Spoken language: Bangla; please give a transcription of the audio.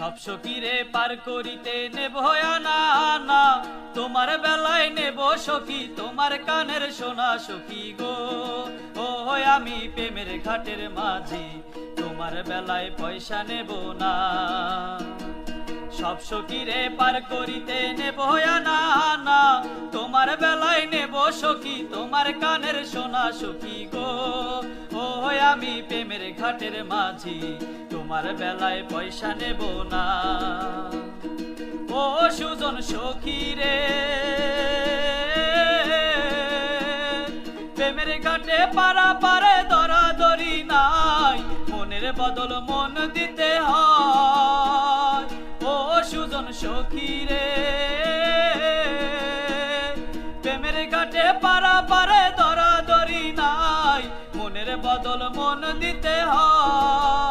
সব সখীরে পার করিতে নেব আনা আনা, তোমার বেলায় নেব সখী তোমার কানের সোনা সখী গো। ও আমি প্রেমের ঘাটের মাঝি, তোমার বেলায় পয়সা নেব না। সব সখীরে পার করিতে নেব আনা আনা, তোমার বেলায় নেব সখী তোমার কানের সোনা সখী গো। ও আমি প্রেমের ঘাটের মাঝি, তোমার বেলায় পয়সা নেব না। ও সুজন সখীরে প্রেমের ঘাটে পারা পারে দরাদরি নাই, মনের বদল মন দিতে হয়। ও সুজন সখীরে প্রেমের ঘাটে পারা পারে দরাদরি নাই, মনের বদল মন দিতে হয়।